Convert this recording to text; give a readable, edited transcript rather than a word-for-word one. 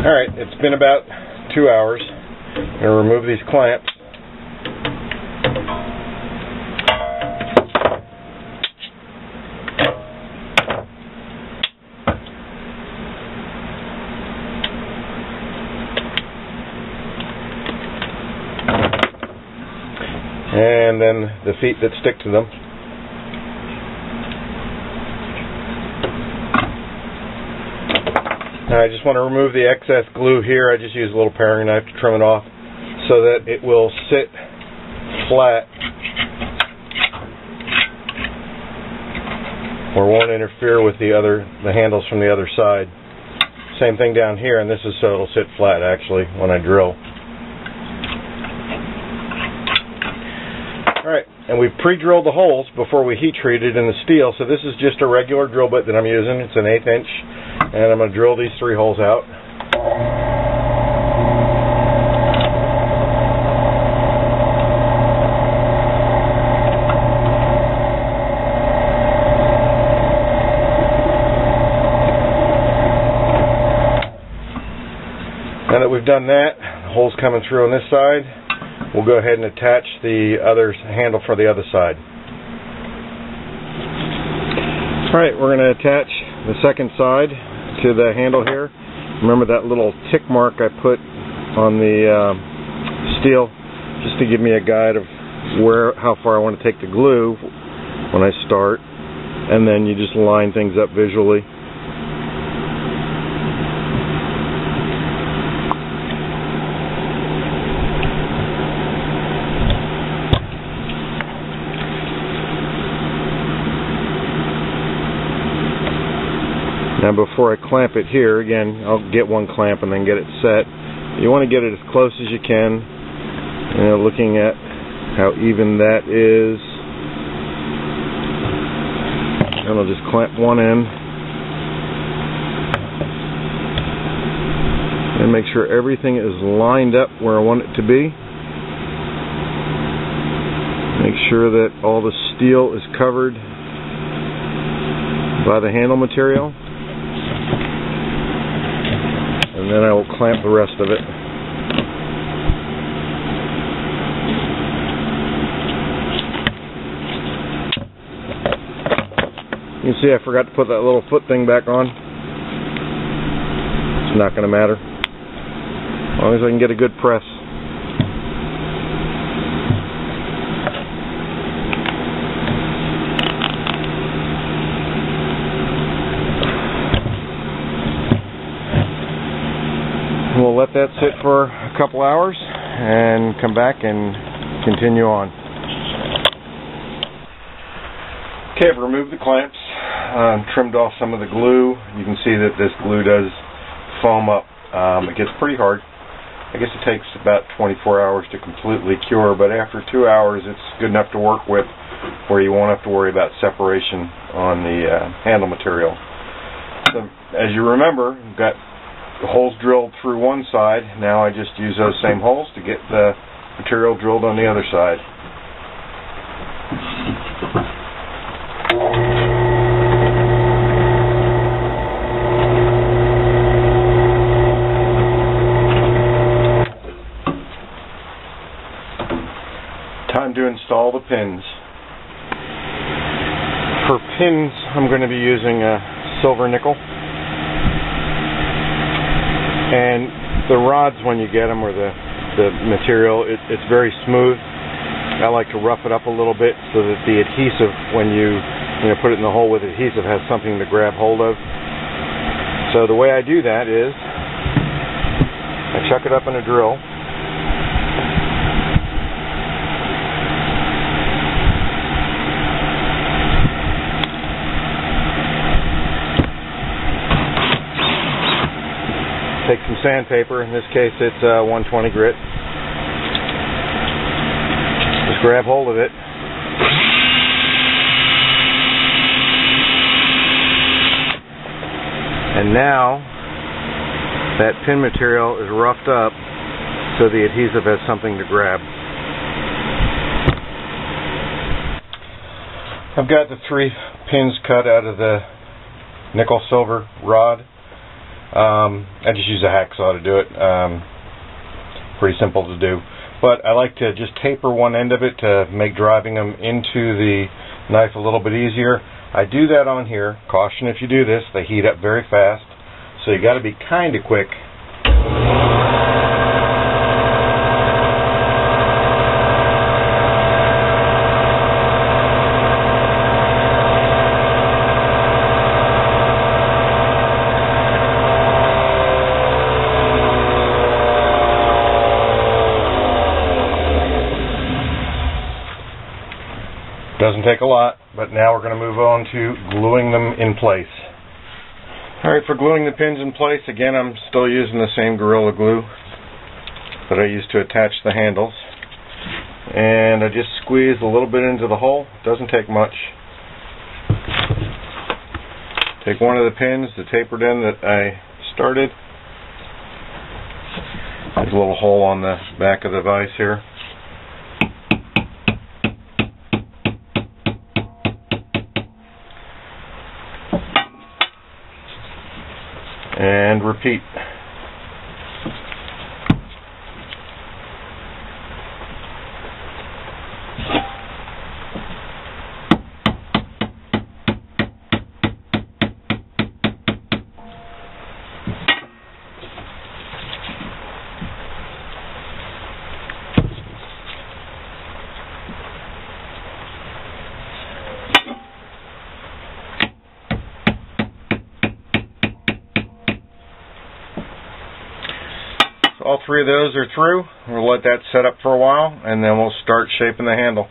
Alright, it's been about 2 hours. I'm going to remove these clamps. And then the feet that stick to them. Now I just want to remove the excess glue here. I just use a little paring knife to trim it off so that it will sit flat or won't interfere with the handles from the other side. Same thing down here, and this is so it'll sit flat actually when I drill. Alright, and we've pre-drilled the holes before we heat treated in the steel, so this is just a regular drill bit that I'm using. It's an 1/8 inch, and I'm going to drill these 3 holes out. Now that we've done that, the hole's coming through on this side. We'll go ahead and attach the other handle for the other side. Alright, we're going to attach the second side to the handle here. Remember that little tick mark I put on the steel just to give me a guide of how far I want to take the glue when I start, and then you just line things up visually. Now before I clamp it here, again, I'll get one clamp and then get it set. You want to get it as close as you can, looking at how even that is. And I'll just clamp one end and make sure everything is lined up where I want it to be. Make sure that all the steel is covered by the handle material. And then I will clamp the rest of it. You can see I forgot to put that little foot thing back on. It's not going to matter, as long as I can get a good press. We'll let that sit for a couple hours and come back and continue on. Okay, I've removed the clamps, trimmed off some of the glue. You can see that this glue does foam up. It gets pretty hard. I guess it takes about 24 hours to completely cure, but after 2 hours it's good enough to work with where you won't have to worry about separation on the handle material. So, as you remember, we've got the holes drilled through one side. Now I just use those same holes to get the material drilled on the other side. Time to install the pins. For pins, I'm going to be using a silver nickel. And the rods, when you get them, or the material, it's very smooth. I like to rough it up a little bit so that the adhesive, when you put it in the hole with adhesive, has something to grab hold of. So the way I do that is I chuck it up in a drill. Take some sandpaper, in this case it's 120 grit. Just grab hold of it. And now that pin material is roughed up so the adhesive has something to grab. I've got the 3 pins cut out of the nickel silver rod. I just use a hacksaw to do it. Pretty simple to do. But I like to just taper one end of it to make driving them into the knife a little bit easier. I do that on here. Caution if you do this, they heat up very fast. So you got to be kind of quick. Doesn't take a lot, but now we're going to move on to gluing them in place. Alright, for gluing the pins in place, again I'm still using the same Gorilla Glue that I used to attach the handles. And I just squeeze a little bit into the hole. Doesn't take much. Take one of the pins, the tapered end that I started. There's a little hole on the back of the vise here. And repeat. All three of those are through. We'll let that set up for a while, and then we'll start shaping the handle.